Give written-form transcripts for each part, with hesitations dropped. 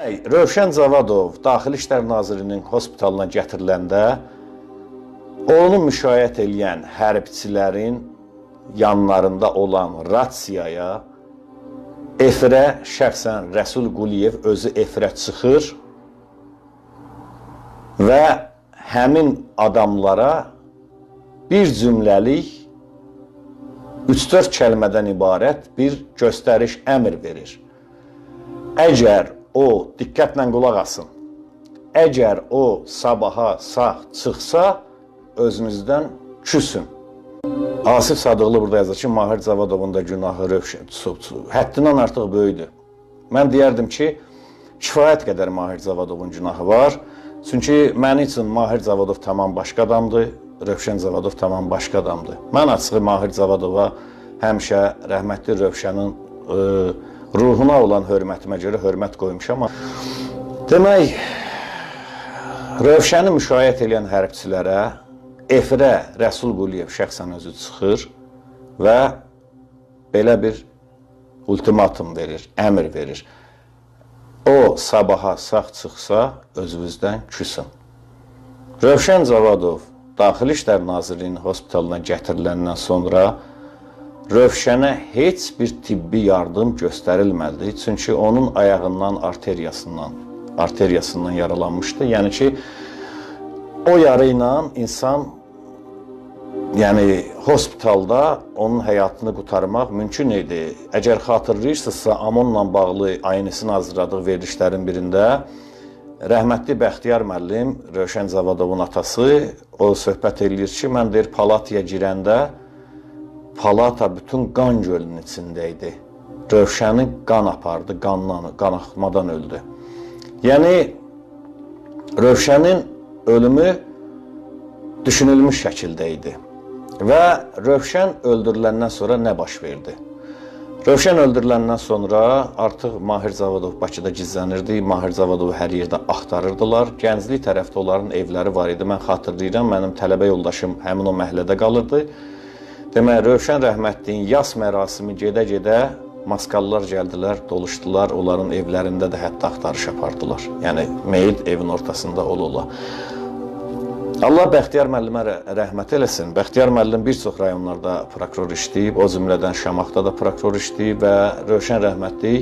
Rövşən Zavadov Daxili İşlər Nazirinin hospitalına gətiriləndə onu müşayiət edən hərbçilərin yanlarında olan rasiyaya efirə şəxsən Rəsul Quliyev özü efirə çıxır və həmin adamlara bir cümləlik 3-4 kəlmədən ibarət bir göstəriş əmr verir. Əgər o, diqqətlə qulaq asın, əgər o sabaha sağ çıxsa, özünüzdən küsün. Asif Sadıqlı burada yazır ki, Mahir Zavadovun da günahı həddindən artıq böyüdür. Mən deyərdim ki, kifayət qədər Mahir Zavadovun günahı var. Çünki mənim üçün Mahir Zavadov tamam başqa adamdır, Rövşən Zavadov tamam başqa adamdır. Mən açığı Mahir Zavadova həmişə rəhmətli Rövşənin ruhuna olan hörmətimə görə hörmət qoymuşam. Demək, Rövşəni müşayiət edən hərbçilərə efirə Rəsul Quliyev şəxsən özü çıxır və belə bir ultimatum verir, əmr verir. O sabaha sağ çıxsa, özünüzdən küsün. Rövşən Zavadov Daxili İşlər Nazirinin hospitalına gətiriləndən sonra Rövşənə heç bir tibbi yardım göstərilmədi. Çünki onun ayağından arteriyasından yaralanmışdı. Yəni ki, o yarı ilə insan hospitalda onun həyatını qurtarmaq mümkün idi. Əgər xatırlayırsınızsa, AMON-la bağlı ANS-in hazırladığı verilişlərin birində rəhmətli Bəxtiyar müəllim, Rövşən Zavadovun atası, o söhbət edir ki, mən deyir, palataya girəndə palata bütün qan gölünün içindəydi. Rövşəni qan apardı, qan axmadan öldü. Yəni, Rövşənin ölümü düşünülmüş şəkildə idi. Və Rövşən öldürüləndən sonra nə baş verdi? Rövşən öldürüləndən sonra artıq Mahir Zavadov Bakıda gizlənirdi. Mahir Zavadovu hər yerdə axtarırdılar. Gənclik tərəfdə onların evləri var idi. Mən xatırlayıram, mənim tələbə yoldaşım həmin o məhəllədə qalırdı. Demək, Rövşən rəhmətliyin yas mərasimi gedə-gedə maskallar gəldilər, doluşdular, onların evlərində də hətta axtarış apardılar. Yəni, meyit evin ortasında olurlar. Allah Bəxtiyar müəllimə rəhmət eləsin. Bəxtiyar müəllim bir çox rayonlarda prokuror işləyib, o cümlədən Şamaxda da prokuror işləyib və Rövşən rəhmətli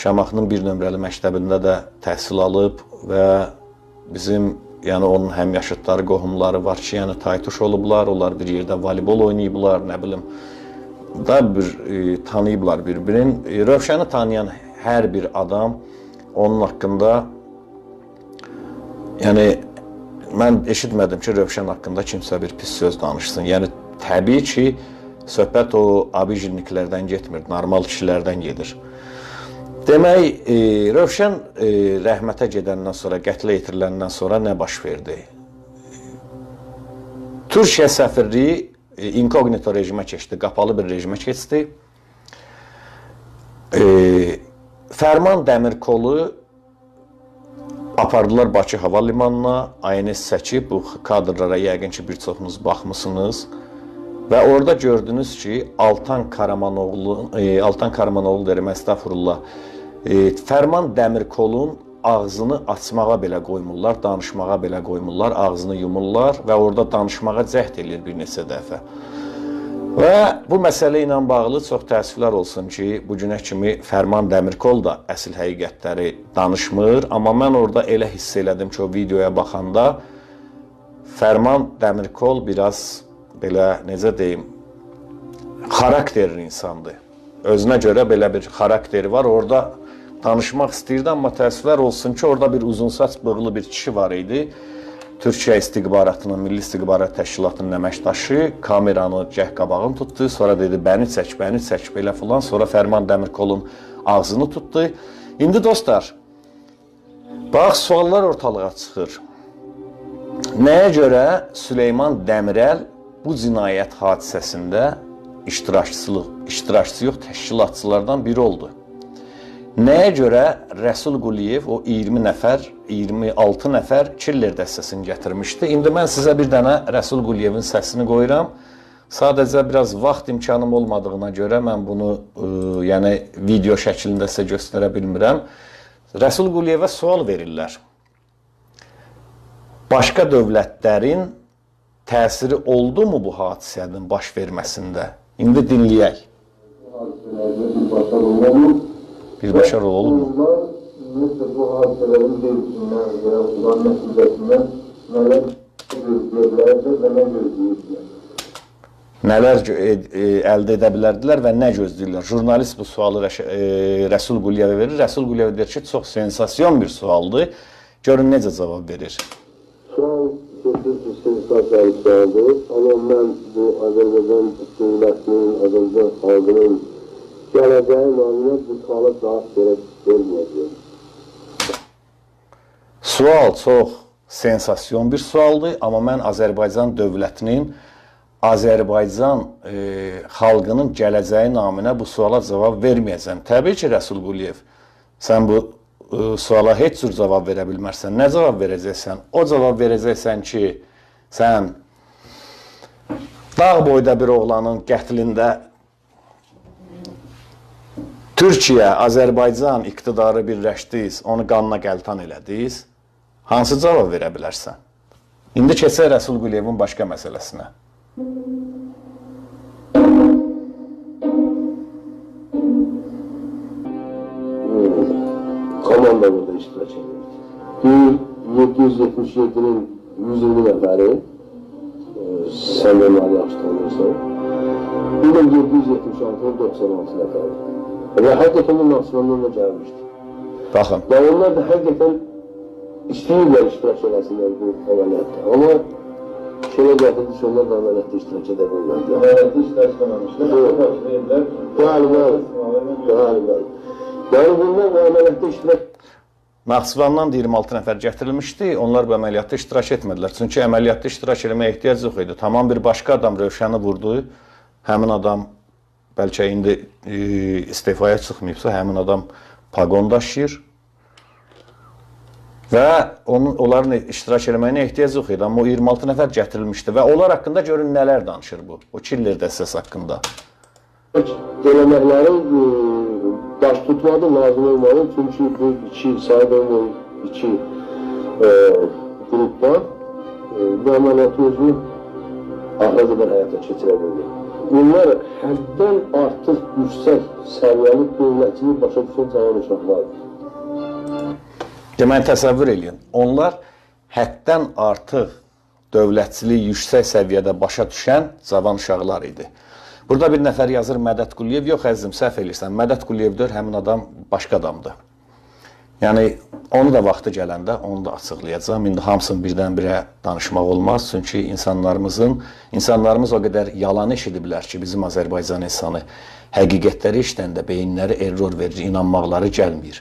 Şamaxının bir nömrəli məktəbində də təhsil alıb və bizim onun həmyaşıdları, qohumları var ki, taytuş olublar, onlar bir yerdə voleybol oynayıblar, nə bilim, da tanıyıblar bir-birini. Rövşəni tanıyan hər bir adam onun haqqında, mən eşitmədim ki, Rövşən haqqında kimsə bir pis söz danışsın. Yəni, təbii ki, söhbət o abijirniklərdən getmir, normal kişilərdən gedir. Demək, Rövşən rəhmətə gedəndən sonra, qətlə yetiriləndən sonra nə baş verdi? Türkiyə səfirliyi inkognito rejimə keçdi, qapalı bir rejimə keçdi. Fərman Dəmirkolu apardılar Bakı Hava Limanına, ANS çəkib, bu kadrlara yəqin ki, bir çoxunuz baxmısınız. Və orada gördünüz ki, Altan Karamanoğlu deyirəm, əstəğfurullah, Fərman Dəmirkolun ağzını açmağa belə qoymurlar, danışmağa belə qoymurlar, ağzını yumurlar və orada danışmağa cəhd edir bir neçə dəfə. Və bu məsələ ilə bağlı çox təəssüflər olsun ki, bu günə kimi Fərman Dəmirkol da əsl həqiqətləri danışmır. Amma mən orada elə hiss elədim ki, o videoya baxanda Fərman Dəmirkol biraz belə, necə deyim, xarakterli insandır. Özünə görə belə bir xarakteri var. Orada danışmaq istəyirdi, amma təəssüflər olsun ki, orada bir uzunsaç bığlı bir kişi var idi. Türkiyə İstihbaratının, Milli İstihbarat Təşkilatının əməkdaşı kameranı cəh qabağını tutdu. Sonra dedi, bəni çək, belə filan. Sonra Fərman Dəmirkolun ağzını tutdu. İndi dostlar, bax, suallar ortalığa çıxır. Nəyə görə Süleyman Dəmirəl bu cinayət hadisəsində iştirakçısı yox, təşkilatçılardan biri oldu? Nəyə görə Rəsul Quliyev o 20 nəfər, 26 nəfər killer dəstəsini gətirmişdi? İndi mən sizə bir dənə Rəsul Quliyevin səsini qoyuram. Sadəcə biraz vaxt imkanım olmadığına görə mən bunu video şəklində sizə göstərə bilmirəm. Rəsul Quliyevə sual verirlər. Başqa dövlətlərin təsiri oldu mu bu hadisənin baş verməsində? İndi dinləyək. Birbaşa rol olur mu? Bu hadisələrin gelişindən və olan nəticəsindən nələr gözləyirdilər və nə gözləyirdilər? Nələr əldə edə bilərdilər və nə gözləyirlər? Jurnalist bu sualı Rəsul Quliyevə verir. Rəsul Quliyev deyir ki, çox sensasyon bir sualdır. Görün necə cavab verir. Sual sözsüz sensasiyalı sualdır. Amma mən bu Azərbaycan dövlətinin, Azərbaycan xalqının gələcəyi naminə bu suala cavab verməyəcəyim. Sual çox sensasyon bir sualdır, amma mən Azərbaycan dövlətinin, Azərbaycan xalqının gələcəyi naminə bu suala cavab verməyəcəm. Təbii ki, Rəsul Quliyev, sən bu suala heç cür cavab verə bilmərsən. Nə cavab verəcəksən? O cavab verəcəksən ki, sən dağ boyda bir oğlanın qətlində Türkiyə, Azərbaycan iqtidarı birləşdiniz, onu qanına qəltan elədiniz. Hansı cavab verə bilərsən? İndi keçək Rəsul Quliyevin başqa məsələsinə. Komanda burada iştirak edirdi. 777-nin 120 nəfəri, sən də məni yaxşı tanıyırsan. Bir də 776-nin 96 nəfəri. Və həqiqətən də Naxçıvandan da gəlmişdi. Baxın. Və onlar da həqiqətən istəyirlər iştirak eləsinlər bu əməliyyatda. Amma şöyle gətirdi ki, onlar da əməliyyatda iştirak edə bilmədilər. Əməliyyatda iştirak etməmişlər. Bəli. Yəni bunlar bu əməliyyatda iştirak... Naxçıvandan 26 nəfər gətirilmişdi, onlar bu əməliyyatda iştirak etmədilər. Çünki əməliyyatda iştirak etməyə ehtiyac yox idi. Tamam bir başqa adam Rövşəni vurdu. Həmin adam bəlkə indi istifaya çıxmayıbsa, həmin adam paqon daşıyır. Və onların iştirak etməyinə ehtiyac yox idi. Amma o 26 nəfər gətirilmişdi və onlar haqqında görün nələr danışır bu. O killer dəstəsi haqqında. Eləməkləri baş tutmadı, lazım olmalı. Çünki bu sahib olmayan iki qrupdan bu əməliyyatı özünü axıra qədər həyata keçirə bildi. Bunlar həddən artıq yüksək səviyyəli dövlətini başa düşən cavan uşaqlardır. Deməli, təsəvvür edin. Onlar həddən artıq dövlətçiliyi yüksək səviyyədə başa düşən cavan uşaqlar idi. Burada bir nəfər yazır Mədət Quliyev. Yox, əzizim, səhv eləyirsən. Mədət Quliyev deyir, həmin adam başqa adamdır. Yəni, onu da vaxtı gələndə, onu da açıqlayacağım. İndi hamısını birdən-birə danışmaq olmaz. Çünki insanlarımız o qədər yalan eşidiblər ki, bizim Azərbaycan insanı həqiqətləri işləndə beyinləri error verir, inanmaqları gəlmir.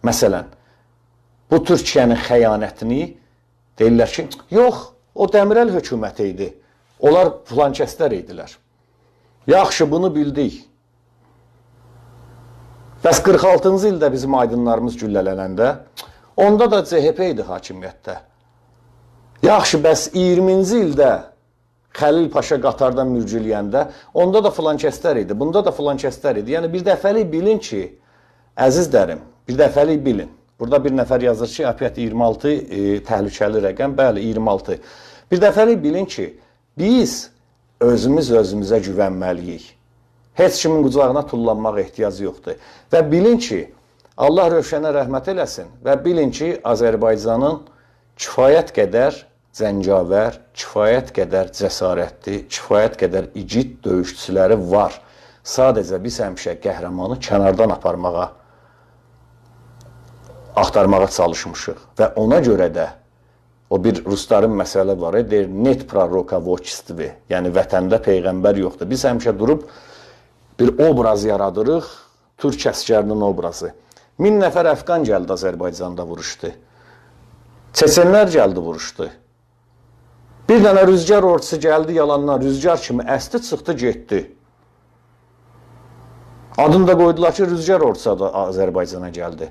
Məsələn, bu Türkiyənin xəyanətini deyirlər ki, yox, o Dəmirəl hökuməti idi. Onlar filankəslər idilər. Yaxşı, bunu bildik. Bəs 46-cı ildə bizim aydınlarımız güllələnəndə, onda da CHP idi hakimiyyətdə. Yaxşı, bəs 20-ci ildə Xəlil Paşa qatardan mürgüləyəndə, onda da filankəslər idi, bunda da filankəslər idi. Yəni, bir dəfəlik bilin ki, əzizlərim, bir dəfəlik bilin. Burada bir nəfər yazır ki, əpiyyət 26 təhlükəli rəqəm, bəli, 26. Bir dəfəlik bilin ki, biz özümüzə güvənməliyik. Heç kimin qucağına tullanmaq ehtiyacı yoxdur. Və bilin ki, Allah Rövşənə rəhmət eləsin və bilin ki, Azərbaycanın kifayət qədər zəncavər, kifayət qədər cəsarətli, kifayət qədər igid döyüşçüləri var. Sadəcə biz həmişə qəhrəmanı kənardan axtarmağa çalışmışıq. Və ona görə də o bir rusların məsələ var, deyir, net proroka voçistvi, yəni vətəndə peyğəmbər yoxdur. Biz həmişə durub bir obraz yaradırıq, Türk əskərinin obrazı. 1000 nəfər əfqan gəldi Azərbaycanda vuruşdu. Çeçenlər gəldi vuruşdu. Bir dənə rüzgar ordusu gəldi yalandan, rüzgar kimi əsdi, çıxdı, getdi. Adını da qoydular ki, rüzgar ordusu da Azərbaycana gəldi.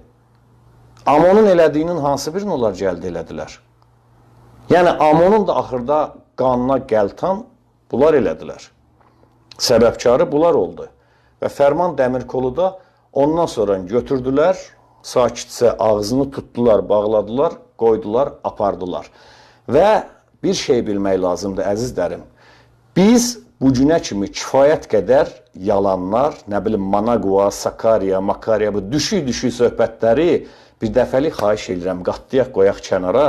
Amma onun elədiyinin hansı birini onlar gəldi elədilər? Yəni, AMON-un da axırda qanına qəltan bunlar elədilər. Səbəbkarı bunlar oldu. Və Fərman Dəmirkolu da ondan sonra götürdülər, sakitcə ağzını tutdular, bağladılar, qoydular, apardılar. Və bir şey bilmək lazımdır, əzizlərim. Biz bu günə kimi kifayət qədər yalanlar, nə bilim, Managua, Sakarya, Makarya, bu düşük söhbətləri bir dəfəlik xahiş edirəm, qatlayaq, qoyaq kənara.